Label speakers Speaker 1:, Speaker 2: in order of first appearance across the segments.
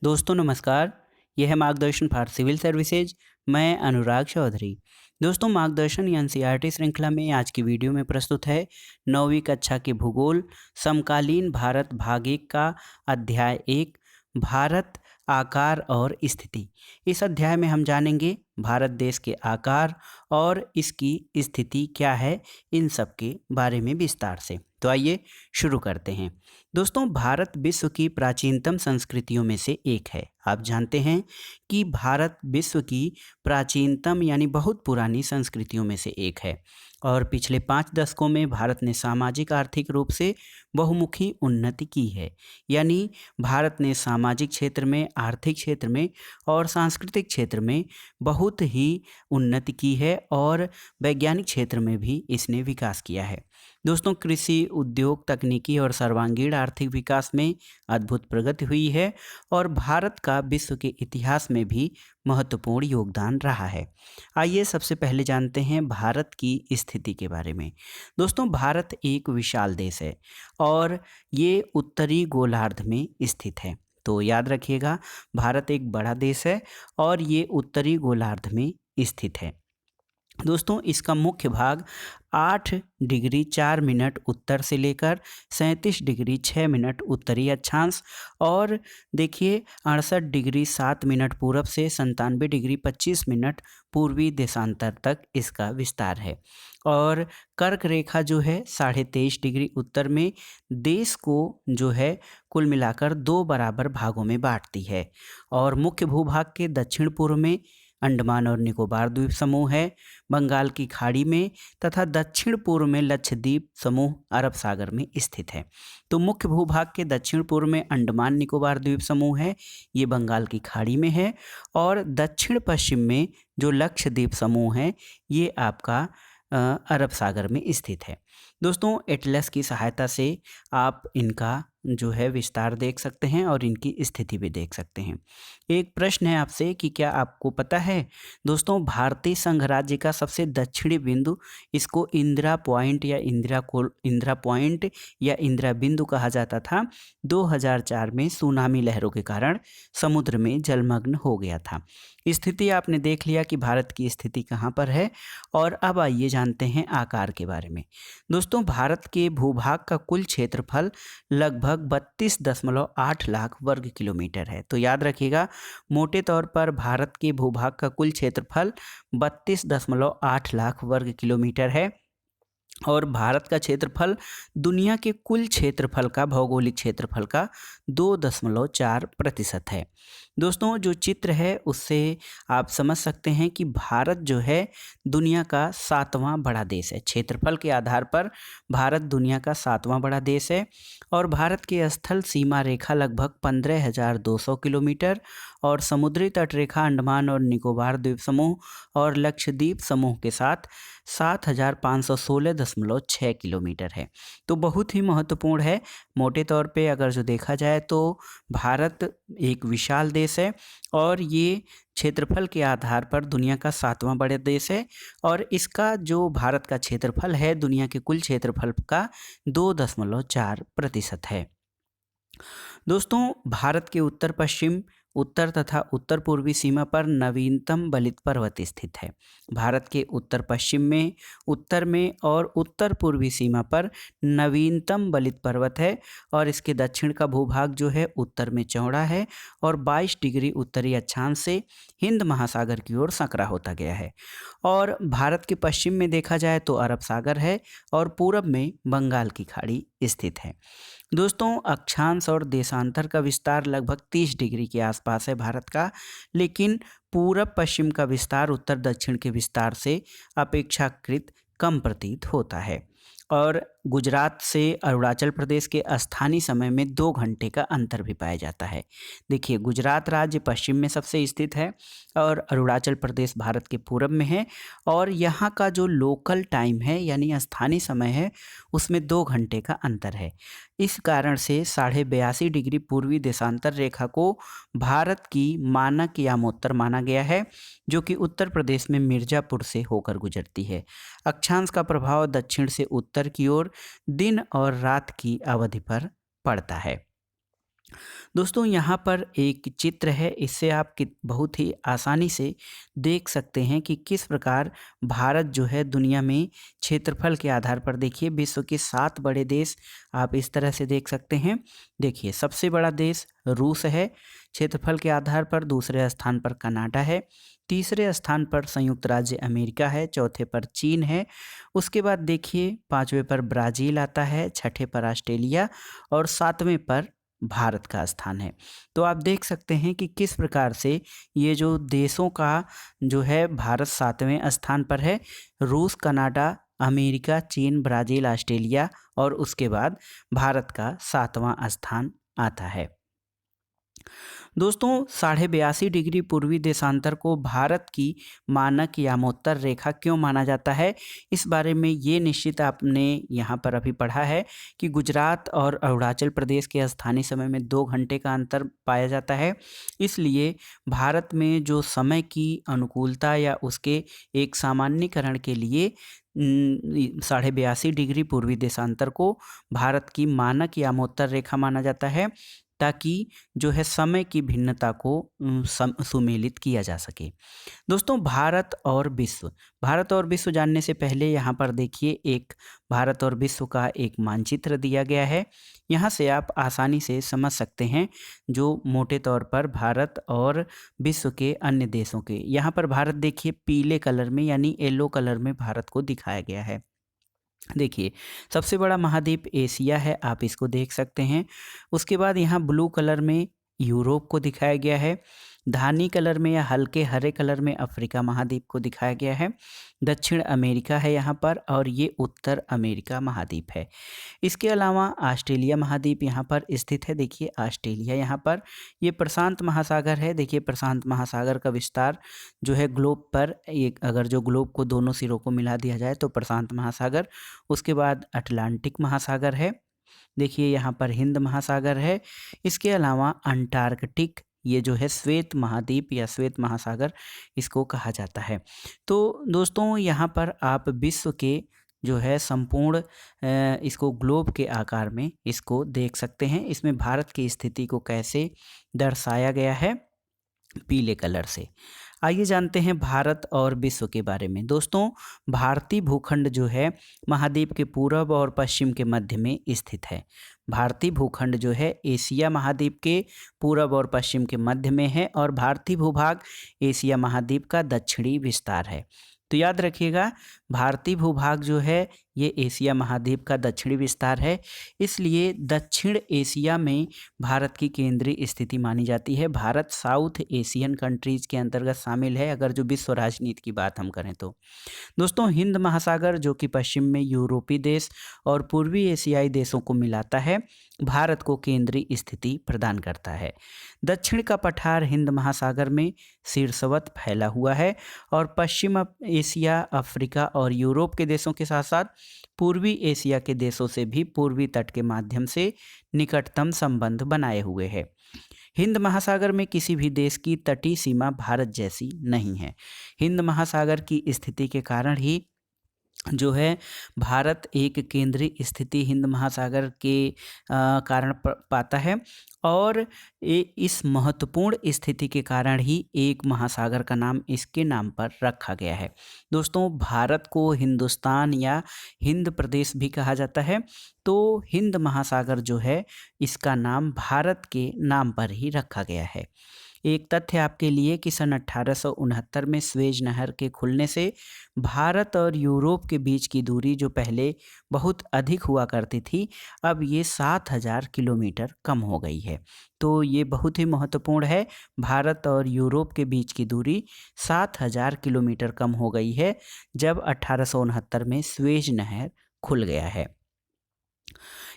Speaker 1: दोस्तों नमस्कार। यह है मार्गदर्शन फॉर सिविल सर्विसेज। मैं अनुराग चौधरी। दोस्तों मार्गदर्शन एनसीईआरटी श्रृंखला में आज की वीडियो में प्रस्तुत है 9वीं कक्षा के भूगोल समकालीन भारत भाग 1 का अध्याय 1 भारत आकार और स्थिति। इस अध्याय में हम जानेंगे भारत देश के आकार और इसकी स्थिति क्या है, इन सब के बारे में विस्तार से। तो आइए शुरू करते हैं। दोस्तों भारत विश्व की प्राचीनतम संस्कृतियों में से एक है। आप जानते हैं कि भारत विश्व की प्राचीनतम यानी बहुत पुरानी संस्कृतियों में से एक है और पिछले 5 दशकों में भारत ने सामाजिक आर्थिक रूप से बहुमुखी उन्नति की है। यानी भारत ने सामाजिक क्षेत्र में, आर्थिक क्षेत्र में और सांस्कृतिक क्षेत्र में बहुत ही उन्नति की है और वैज्ञानिक क्षेत्र में भी इसने विकास किया है। दोस्तों कृषि, उद्योग, तकनीकी और सर्वांगीण आर्थिक विकास में अद्भुत प्रगति हुई है और भारत का विश्व के इतिहास में भी महत्वपूर्ण योगदान रहा है। आइए सबसे पहले जानते हैं भारत की स्थिति के बारे में। दोस्तों भारत एक विशाल देश है और ये उत्तरी गोलार्ध में स्थित है। तो याद रखिएगा, भारत एक बड़ा देश है और ये उत्तरी गोलार्ध में स्थित है। दोस्तों इसका मुख्य भाग 8 डिग्री 4 मिनट उत्तर से लेकर 37 डिग्री 6 मिनट उत्तरी अक्षांश और देखिए 68 डिग्री 7 मिनट पूरब से 97 डिग्री 25 मिनट पूर्वी देशांतर तक इसका विस्तार है। और कर्क रेखा जो है 23.5 डिग्री उत्तर में देश को जो है कुल मिलाकर 2 बराबर भागों में बांटती है। और मुख्य भूभाग के दक्षिण पूर्व में अंडमान और निकोबार द्वीप समूह है, बंगाल की खाड़ी में, तथा दक्षिण पूर्व में लक्षद्वीप समूह अरब सागर में स्थित है। तो मुख्य भूभाग के दक्षिण पूर्व में अंडमान निकोबार द्वीप समूह है, ये बंगाल की खाड़ी में है। और दक्षिण पश्चिम में जो लक्षद्वीप समूह है ये आपका अरब सागर में स्थित है। दोस्तों एटलस की सहायता से आप इनका जो है विस्तार देख सकते हैं और इनकी स्थिति भी देख सकते हैं। एक प्रश्न है आपसे कि क्या आपको पता है दोस्तों भारतीय संघ राज्य का सबसे दक्षिणी बिंदु, इसको इंदिरा पॉइंट या इंदिरा पॉइंट या इंदिरा बिंदु कहा जाता था, 2004 में सुनामी लहरों के कारण समुद्र में जलमग्न हो गया था। स्थिति आपने देख लिया कि भारत की स्थिति कहाँ पर है। और अब आइए जानते हैं आकार के बारे में। दोस्तों भारत के भूभाग का कुल क्षेत्रफल लगभग 32.8 लाख वर्ग किलोमीटर है। तो याद रखिएगा, मोटे तौर पर भारत के भूभाग का कुल क्षेत्रफल 32.8 लाख वर्ग किलोमीटर है और भारत का क्षेत्रफल दुनिया के कुल क्षेत्रफल का, भौगोलिक क्षेत्रफल का 2.4% है। दोस्तों जो चित्र है उससे आप समझ सकते हैं कि भारत जो है दुनिया का 7वां बड़ा देश है। क्षेत्रफल के आधार पर भारत दुनिया का 7वां बड़ा देश है और भारत की स्थल सीमा रेखा लगभग 15,200 किलोमीटर और समुद्री तट रेखा अंडमान और निकोबार द्वीप समूह और लक्षद्वीप समूह के साथ 7,516.6 किलोमीटर है। तो बहुत ही महत्वपूर्ण है। मोटे तौर पे अगर जो देखा जाए तो भारत एक विशाल देश है और ये क्षेत्रफल के आधार पर दुनिया का 7वां बड़ा देश है और इसका जो भारत का क्षेत्रफल है दुनिया के कुल क्षेत्रफल का 2.4% है। दोस्तों भारत के उत्तर पश्चिम, उत्तर तथा उत्तर पूर्वी सीमा पर नवीनतम बलित पर्वत स्थित है। भारत के उत्तर पश्चिम में, उत्तर में और उत्तर पूर्वी सीमा पर नवीनतम बलित पर्वत है और इसके दक्षिण का भूभाग जो है उत्तर में चौड़ा है और 22 डिग्री उत्तरी अक्षांश से हिंद महासागर की ओर संकरा होता गया है। और भारत के पश्चिम में देखा जाए तो अरब सागर है और पूरब में बंगाल की खाड़ी स्थित है। दोस्तों अक्षांश और देशांतर का विस्तार लगभग 30 डिग्री के आसपास है भारत का, लेकिन पूरब पश्चिम का विस्तार उत्तर दक्षिण के विस्तार से अपेक्षाकृत कम प्रतीत होता है। और गुजरात से अरुणाचल प्रदेश के स्थानीय समय में 2 घंटे का अंतर भी पाया जाता है। देखिए गुजरात राज्य पश्चिम में सबसे स्थित है और अरुणाचल प्रदेश भारत के पूरब में है और यहाँ का जो लोकल टाइम है यानी स्थानीय समय है उसमें 2 घंटे का अंतर है। इस कारण से 82.5 डिग्री पूर्वी देशांतर रेखा को भारत की मानक यामोत्तर माना गया है, जो कि उत्तर प्रदेश में मिर्जापुर से होकर गुजरती है। अक्षांश का प्रभाव दक्षिण से उत्तर की ओर दिन और रात की अवधि पर पड़ता है। दोस्तों यहाँ पर एक चित्र है, इससे आप बहुत ही आसानी से देख सकते हैं कि किस प्रकार भारत जो है दुनिया में क्षेत्रफल के आधार पर, देखिए विश्व के 7 बड़े देश आप इस तरह से देख सकते हैं। देखिए सबसे बड़ा देश रूस है क्षेत्रफल के आधार पर, दूसरे स्थान पर कनाडा है, तीसरे स्थान पर संयुक्त राज्य अमेरिका है, चौथे पर चीन है, उसके बाद देखिए पाँचवें पर ब्राज़ील आता है, छठे पर ऑस्ट्रेलिया और सातवें पर भारत का स्थान है। तो आप देख सकते हैं कि किस प्रकार से ये जो देशों का जो है भारत 7वें स्थान पर है, रूस, कनाडा, अमेरिका, चीन, ब्राज़ील, ऑस्ट्रेलिया और उसके बाद भारत का 7वां स्थान आता है। दोस्तों 82.5 डिग्री पूर्वी देशांतर को भारत की मानक यामोत्तर रेखा क्यों माना जाता है, इस बारे में ये निश्चित आपने यहाँ पर अभी पढ़ा है कि गुजरात और अरुणाचल प्रदेश के स्थानीय समय में 2 घंटे का अंतर पाया जाता है। इसलिए भारत में जो समय की अनुकूलता या उसके एक सामान्यीकरण के लिए 82.5 डिग्री पूर्वी देशांतर को भारत की मानक यामोत्तर रेखा माना जाता है, ताकि जो है समय की भिन्नता को सुमेलित किया जा सके। दोस्तों भारत और विश्व जानने से पहले यहाँ पर देखिए एक भारत और विश्व का एक मानचित्र दिया गया है। यहाँ से आप आसानी से समझ सकते हैं जो मोटे तौर पर भारत और विश्व के अन्य देशों के, यहाँ पर भारत देखिए पीले कलर में यानी येलो कलर में भारत को दिखाया गया है। देखिए सबसे बड़ा महाद्वीप एशिया है, आप इसको देख सकते हैं। उसके बाद यहाँ ब्लू कलर में यूरोप को दिखाया गया है, धानी कलर में या हल्के हरे कलर में अफ्रीका महाद्वीप को दिखाया गया है, दक्षिण अमेरिका है यहाँ पर और ये उत्तर अमेरिका महाद्वीप है। इसके अलावा ऑस्ट्रेलिया महाद्वीप यहाँ पर स्थित है। देखिए ऑस्ट्रेलिया यहाँ पर, ये प्रशांत महासागर है। देखिए प्रशांत महासागर का विस्तार जो है ग्लोब पर, एक अगर जो ग्लोब को दोनों सिरों को मिला दिया जाए तो प्रशांत महासागर, उसके बाद अटलांटिक महासागर है। देखिए यहाँ पर हिंद महासागर है। इसके अलावा अंटार्कटिक, ये जो है श्वेत महाद्वीप या श्वेत महासागर इसको कहा जाता है। तो दोस्तों यहाँ पर आप विश्व के जो है संपूर्ण इसको ग्लोब के आकार में इसको देख सकते हैं। इसमें भारत की स्थिति को कैसे दर्शाया गया है पीले कलर से। आइए जानते हैं भारत और विश्व के बारे में। दोस्तों भारतीय भूखंड जो है महाद्वीप के पूर्व और पश्चिम के मध्य में स्थित है। भारतीय भूखंड जो है एशिया महाद्वीप के पूर्व और पश्चिम के मध्य में है और भारतीय भूभाग एशिया महाद्वीप का दक्षिणी विस्तार है। तो याद रखिएगा भारतीय भूभाग जो है ये एशिया महाद्वीप का दक्षिणी विस्तार है, इसलिए दक्षिण एशिया में भारत की केंद्रीय स्थिति मानी जाती है। भारत साउथ एशियन कंट्रीज के अंतर्गत शामिल है अगर जो विश्व राजनीति की बात हम करें तो। दोस्तों हिंद महासागर जो कि पश्चिम में यूरोपीय देश और पूर्वी एशियाई देशों को मिलाता है, भारत को केंद्रीय स्थिति प्रदान करता है। दक्षिण का पठार हिंद महासागर में शीर्षवत फैला हुआ है और पश्चिम एशिया, अफ्रीका और यूरोप के देशों के साथ साथ पूर्वी एशिया के देशों से भी पूर्वी तट के माध्यम से निकटतम संबंध बनाए हुए है। हिंद महासागर में किसी भी देश की तटीय सीमा भारत जैसी नहीं है। हिंद महासागर की स्थिति के कारण ही जो है भारत एक केंद्रीय स्थिति हिंद महासागर के कारण पाता है और इस महत्वपूर्ण स्थिति के कारण ही एक महासागर का नाम इसके नाम पर रखा गया है। दोस्तों भारत को हिंदुस्तान या हिंद प्रदेश भी कहा जाता है, तो हिंद महासागर जो है इसका नाम भारत के नाम पर ही रखा गया है। एक तथ्य आपके लिए कि सन 1869 में स्वेज नहर के खुलने से भारत और यूरोप के बीच की दूरी जो पहले बहुत अधिक हुआ करती थी, अब ये 7000 किलोमीटर कम हो गई है। तो ये बहुत ही महत्वपूर्ण है, भारत और यूरोप के बीच की दूरी 7000 किलोमीटर कम हो गई है जब 1869 में स्वेज नहर खुल गया है।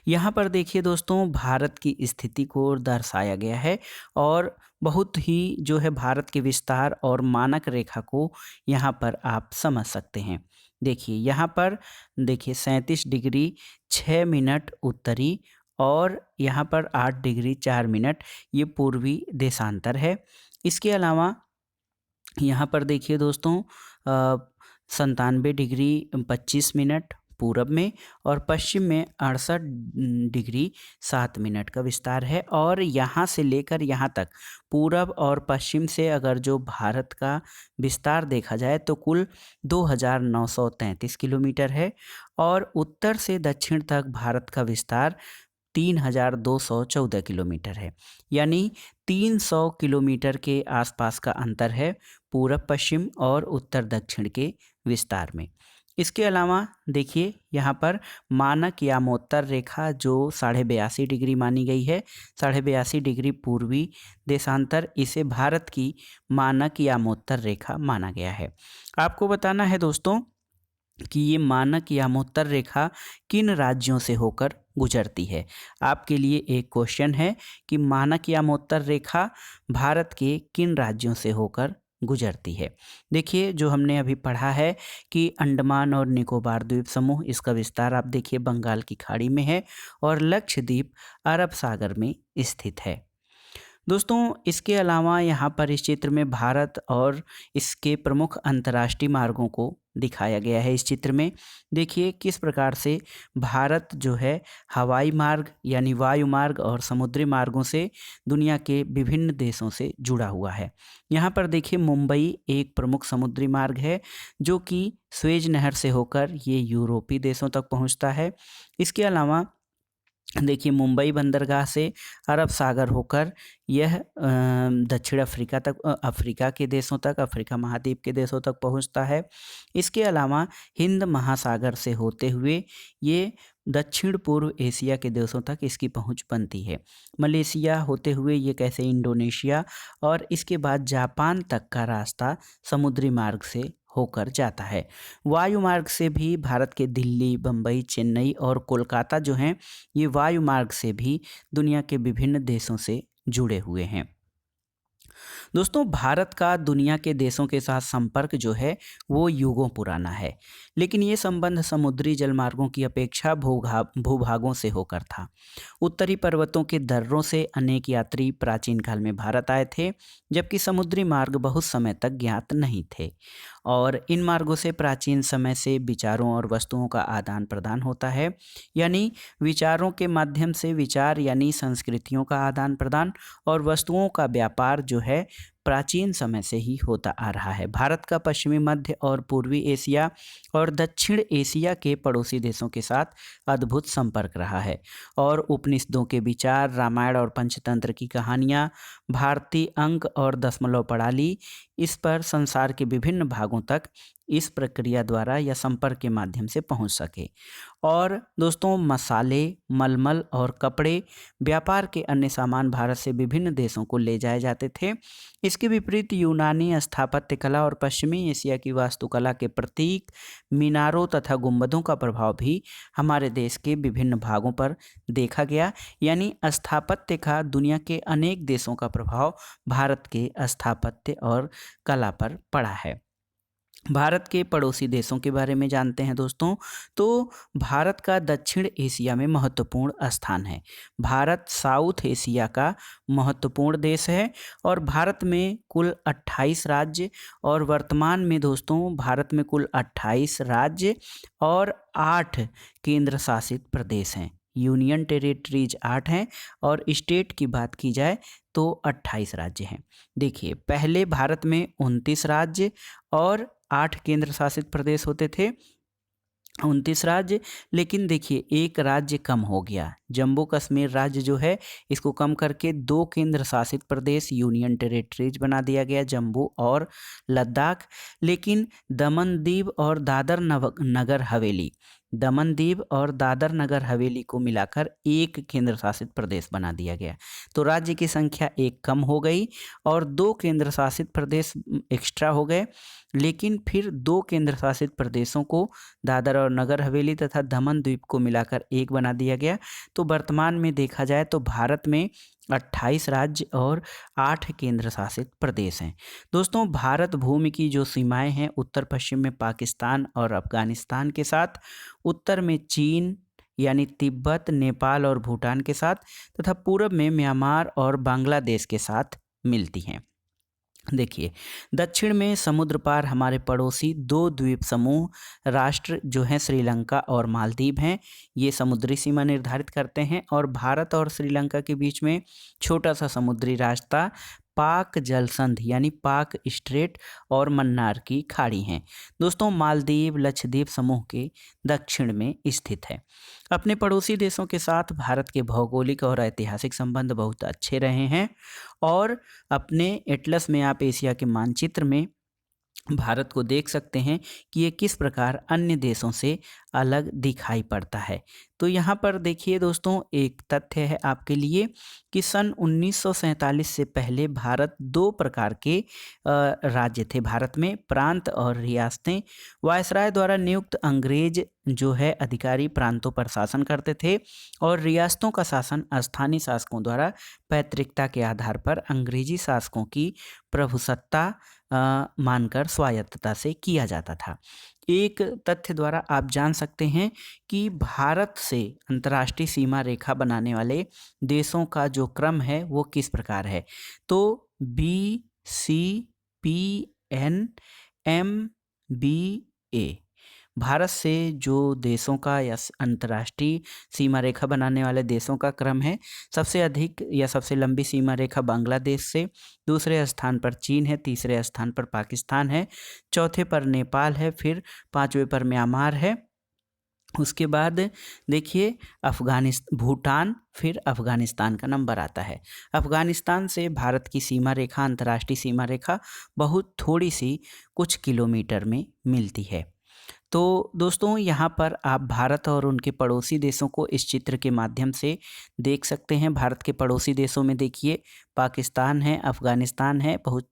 Speaker 1: यहाँ पर देखिए दोस्तों भारत की स्थिति को दर्शाया गया है और बहुत ही जो है भारत के विस्तार और मानक रेखा को यहाँ पर आप समझ सकते हैं। देखिए यहाँ पर देखिए 37 डिग्री 6 मिनट उत्तरी और यहाँ पर 8 डिग्री 4 मिनट ये पूर्वी देशांतर है। इसके अलावा यहाँ पर देखिए दोस्तों 97 डिग्री 25 मिनट पूरब में और पश्चिम में 68 डिग्री 7 मिनट का विस्तार है। और यहाँ से लेकर यहाँ तक पूरब और पश्चिम से अगर जो भारत का विस्तार देखा जाए तो कुल 2933 किलोमीटर है। और उत्तर से दक्षिण तक भारत का विस्तार 3214 किलोमीटर है। यानी 300 किलोमीटर के आसपास का अंतर है पूरब पश्चिम और उत्तर दक्षिण के विस्तार में। इसके अलावा देखिए यहाँ पर मानक यामोत्तर रेखा जो 82.5 डिग्री मानी गई है, 82.5 डिग्री पूर्वी देशांतर, इसे भारत की मानक यामोत्तर रेखा माना गया है। आपको बताना है दोस्तों कि ये मानक यामोत्तर रेखा किन राज्यों से होकर गुजरती है। आपके लिए एक क्वेश्चन है कि मानक यामोत्तर रेखा भारत के किन राज्यों से होकर गुजरती है। देखिए जो हमने अभी पढ़ा है कि अंडमान और निकोबार द्वीप समूह, इसका विस्तार आप देखिए बंगाल की खाड़ी में है और लक्षद्वीप अरब सागर में स्थित है। दोस्तों इसके अलावा यहाँ पर इस चित्र में भारत और इसके प्रमुख अंतर्राष्ट्रीय मार्गों को दिखाया गया है। इस चित्र में देखिए किस प्रकार से भारत जो है हवाई मार्ग यानी वायु मार्ग और समुद्री मार्गों से दुनिया के विभिन्न देशों से जुड़ा हुआ है। यहाँ पर देखिए मुंबई एक प्रमुख समुद्री मार्ग है जो कि स्वेज नहर से होकर ये यूरोपीय देशों तक पहुँचता है। इसके अलावा देखिए मुंबई बंदरगाह से अरब सागर होकर यह दक्षिण अफ्रीका तक, अफ्रीका के देशों तक, अफ्रीका महाद्वीप के देशों तक पहुंचता है। इसके अलावा हिंद महासागर से होते हुए ये दक्षिण पूर्व एशिया के देशों तक इसकी पहुंच बनती है। मलेशिया होते हुए ये कैसे इंडोनेशिया और इसके बाद जापान तक का रास्ता समुद्री मार्ग से होकर जाता है। वायु मार्ग से भी भारत के दिल्ली, बम्बई, चेन्नई और कोलकाता जो हैं ये वायु मार्ग से भी दुनिया के विभिन्न देशों से जुड़े हुए हैं। दोस्तों भारत का दुनिया के देशों के साथ संपर्क जो है वो युगों पुराना है, लेकिन ये संबंध समुद्री जलमार्गों की अपेक्षा भूभागों से होकर था। उत्तरी पर्वतों के दर्रों से अनेक यात्री प्राचीन काल में भारत आए थे, जबकि समुद्री मार्ग बहुत समय तक ज्ञात नहीं थे। और इन मार्गों से प्राचीन समय से विचारों और वस्तुओं का आदान प्रदान होता है, यानी विचारों के माध्यम से विचार यानी संस्कृतियों का आदान प्रदान और वस्तुओं का व्यापार जो है प्राचीन समय से ही होता आ रहा है। भारत का पश्चिमी, मध्य और पूर्वी एशिया और दक्षिण एशिया के पड़ोसी देशों के साथ अद्भुत संपर्क रहा है। और उपनिषदों के विचार, रामायण और पंचतंत्र की कहानियाँ, भारतीय अंक और दशमलव प्रणाली, इस पर संसार के विभिन्न भागों तक इस प्रक्रिया द्वारा या संपर्क के माध्यम से पहुंच सके। और दोस्तों मसाले, मलमल और कपड़े, व्यापार के अन्य सामान भारत से विभिन्न देशों को ले जाए जाते थे। इसके विपरीत यूनानी स्थापत्य कला और पश्चिमी एशिया की वास्तुकला के प्रतीक, मीनारों तथा गुंबदों का प्रभाव भी हमारे देश के विभिन्न भागों पर देखा गया। यानी स्थापत्य का दुनिया के अनेक देशों का प्रभाव भारत के स्थापत्य और कला पर पड़ा है। भारत के पड़ोसी देशों के बारे में जानते हैं दोस्तों। तो भारत का दक्षिण एशिया में महत्वपूर्ण स्थान है। भारत साउथ एशिया का महत्वपूर्ण देश है और भारत में कुल 28 राज्य और वर्तमान में दोस्तों भारत में कुल 28 राज्य और 8 केंद्र शासित प्रदेश हैं। यूनियन टेरिटरीज 8 हैं और स्टेट की बात की जाए तो 28 राज्य हैं। देखिए पहले भारत में 29 राज्य और 8 केंद्र शासित प्रदेश होते थे, 29 राज्य। लेकिन देखिए एक राज्य कम हो गया, जम्मू कश्मीर राज्य जो है इसको कम करके 2 केंद्र शासित प्रदेश यूनियन टेरिटरीज बना दिया गया, जम्मू और लद्दाख। लेकिन दमन दीव और दादर नगर हवेली, दमन दीव और दादर नगर हवेली को मिलाकर 1 केंद्र शासित प्रदेश बना दिया गया। तो राज्य की संख्या 1 कम हो गई और 2 केंद्र शासित प्रदेश एक्स्ट्रा हो गए। लेकिन फिर 2 केंद्र शासित प्रदेशों को दादर और नगर हवेली तथा दमन द्वीप को मिलाकर 1 बना दिया गया। तो वर्तमान में देखा जाए तो भारत में 28 राज्य और 8 केंद्र शासित प्रदेश हैं। दोस्तों भारत भूमि की जो सीमाएं हैं उत्तर पश्चिम में पाकिस्तान और अफगानिस्तान के साथ, उत्तर में चीन यानी तिब्बत, नेपाल और भूटान के साथ तथा पूर्व में म्यांमार और बांग्लादेश के साथ मिलती हैं। देखिए, दक्षिण में समुद्र पार हमारे पड़ोसी दो द्वीप समूह राष्ट्र जो हैं श्रीलंका और मालदीव हैं, ये समुद्री सीमा निर्धारित करते हैं। और भारत और श्रीलंका के बीच में छोटा सा समुद्री रास्ता पाक जलसंधि यानी पाक स्ट्रेट और मन्नार की खाड़ी हैं। दोस्तों, मालदीव लक्षद्वीप समूह के दक्षिण में स्थित है। अपने पड़ोसी देशों के साथ भारत के भौगोलिक और ऐतिहासिक संबंध बहुत अच्छे रहे हैं। और अपने एटलस में आप एशिया के मानचित्र में भारत को देख सकते हैं कि ये किस प्रकार अन्य देशों से अलग दिखाई पड़ता है। तो यहाँ पर देखिए दोस्तों, एक तथ्य है आपके लिए कि सन 1947 से पहले भारत दो प्रकार के राज्य थे। भारत में प्रांत और रियासतें। वायसराय द्वारा नियुक्त अंग्रेज जो है अधिकारी प्रांतों पर शासन करते थे और रियासतों का शासन स्थानीय शासकों द्वारा पैतृकता के आधार पर अंग्रेजी शासकों की प्रभुसत्ता मानकर स्वायत्तता से किया जाता था। एक तथ्य द्वारा आप जान सकते हैं कि भारत से अंतर्राष्ट्रीय सीमा रेखा बनाने वाले देशों का जो क्रम है वो किस प्रकार है। तो BCPNMBA भारत से जो देशों का या अंतर्राष्ट्रीय सीमा रेखा बनाने वाले देशों का क्रम है। सबसे अधिक या सबसे लंबी सीमा रेखा बांग्लादेश से, दूसरे स्थान पर चीन है, तीसरे स्थान पर पाकिस्तान है, चौथे पर नेपाल है, फिर पांचवें पर म्यांमार है। उसके बाद देखिए भूटान, फिर अफ़गानिस्तान का नंबर आता है। अफ़गानिस्तान से भारत की सीमा रेखा, अंतर्राष्ट्रीय सीमा रेखा बहुत थोड़ी सी कुछ किलोमीटर में मिलती है। तो दोस्तों, यहाँ पर आप भारत और उनके पड़ोसी देशों को इस चित्र के माध्यम से देख सकते हैं। भारत के पड़ोसी देशों में देखिए पाकिस्तान है, अफ़गानिस्तान है, बहुत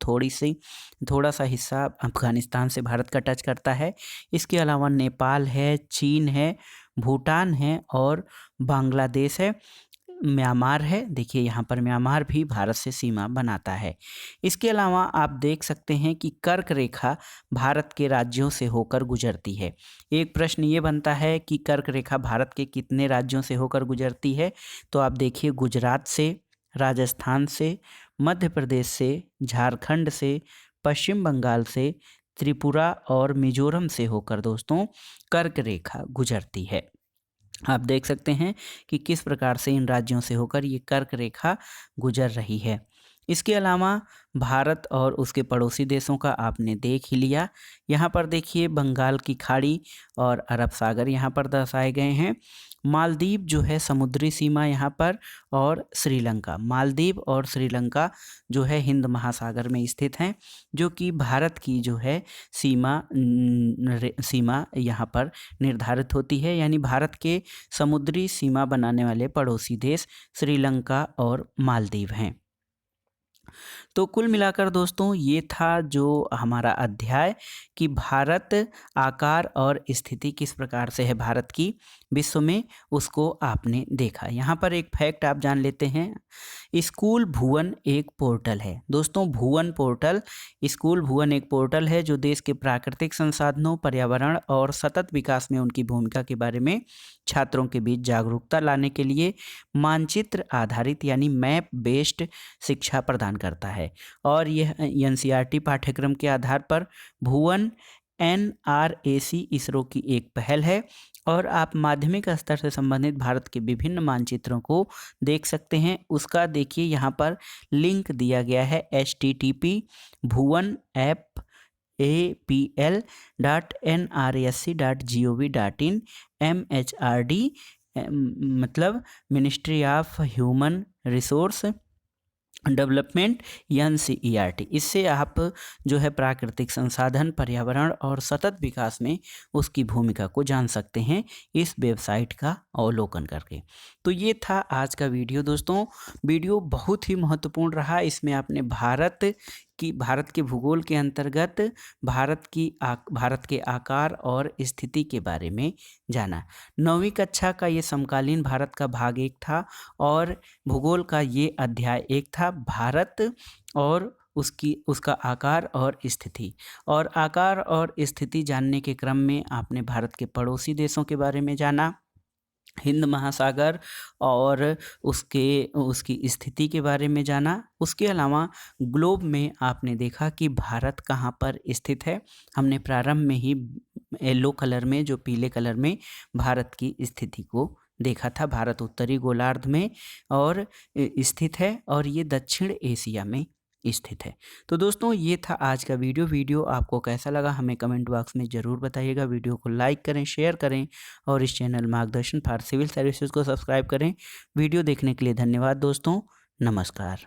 Speaker 1: थोड़ा सा हिस्सा अफ़गानिस्तान से भारत का टच करता है। इसके अलावा नेपाल है, चीन है, भूटान है और बांग्लादेश है, म्यांमार है। देखिए यहाँ पर म्यांमार भी भारत से सीमा बनाता है। इसके अलावा आप देख सकते हैं कि कर्क रेखा भारत के राज्यों से होकर गुजरती है। एक प्रश्न ये बनता है कि कर्क रेखा भारत के कितने राज्यों से होकर गुजरती है। तो आप देखिए, गुजरात से, राजस्थान से, मध्य प्रदेश से, झारखंड से, पश्चिम बंगाल से, त्रिपुरा और मिजोरम से होकर दोस्तों कर्क रेखा गुजरती है। आप देख सकते हैं कि किस प्रकार से इन राज्यों से होकर ये कर्क रेखा गुजर रही है। इसके अलावा भारत और उसके पड़ोसी देशों का आपने देख ही लिया। यहाँ पर देखिए बंगाल की खाड़ी और अरब सागर यहाँ पर दर्शाए गए हैं। मालदीव जो है समुद्री सीमा यहाँ पर, और श्रीलंका, मालदीव और श्रीलंका जो है हिंद महासागर में स्थित हैं, जो कि भारत की जो है सीमा यहाँ पर निर्धारित होती है। यानी भारत के समुद्री सीमा बनाने वाले पड़ोसी देश श्रीलंका और मालदीव हैं। तो कुल मिलाकर दोस्तों, ये था जो हमारा अध्याय कि भारत आकार और स्थिति किस प्रकार से है भारत की विश्व में, उसको आपने देखा। यहाँ पर एक फैक्ट आप जान लेते हैं। स्कूल भुवन एक पोर्टल है दोस्तों। स्कूल भुवन एक पोर्टल है जो देश के प्राकृतिक संसाधनों, पर्यावरण और सतत विकास में उनकी भूमिका के बारे में छात्रों के बीच जागरूकता लाने के लिए मानचित्र आधारित यानी मैप बेस्ड शिक्षा प्रदान करता है। और यह एनसीईआरटी पाठ्यक्रम के आधार पर भुवन NRAC इसरो की एक पहल है। और आप माध्यमिक स्तर से संबंधित भारत के विभिन्न मानचित्रों को देख सकते हैं। उसका देखिए यहाँ पर लिंक दिया गया है http://bhuvanapl.nrsc.gov.in MHRD मतलब ministry of human resource development NCERT। इससे आप जो है प्राकृतिक संसाधन, पर्यावरण और सतत विकास में उसकी भूमिका को जान सकते हैं इस वेबसाइट का अवलोकन करके। तो ये था आज का वीडियो दोस्तों। वीडियो बहुत ही महत्वपूर्ण रहा। इसमें आपने भारत के भूगोल के अंतर्गत भारत के आकार और स्थिति के बारे में जाना। 9वीं कक्षा का ये समकालीन भारत का भाग 1 था और भूगोल का ये अध्याय 1 था, भारत और उसका आकार और स्थिति। और आकार और स्थिति जानने के क्रम में आपने भारत के पड़ोसी देशों के बारे में जाना, हिंद महासागर और उसके उसकी स्थिति के बारे में जाना। उसके अलावा ग्लोब में आपने देखा कि भारत कहाँ पर स्थित है। हमने प्रारंभ में ही येलो कलर में, जो पीले कलर में भारत की स्थिति को देखा था। भारत उत्तरी गोलार्ध में और स्थित है और ये दक्षिण एशिया में स्थित है। तो दोस्तों ये था आज का वीडियो आपको कैसा लगा हमें कमेंट बॉक्स में ज़रूर बताइएगा। वीडियो को लाइक करें, शेयर करें और इस चैनल मार्गदर्शन फॉर सिविल सर्विसेज को सब्सक्राइब करें। वीडियो देखने के लिए धन्यवाद दोस्तों, नमस्कार।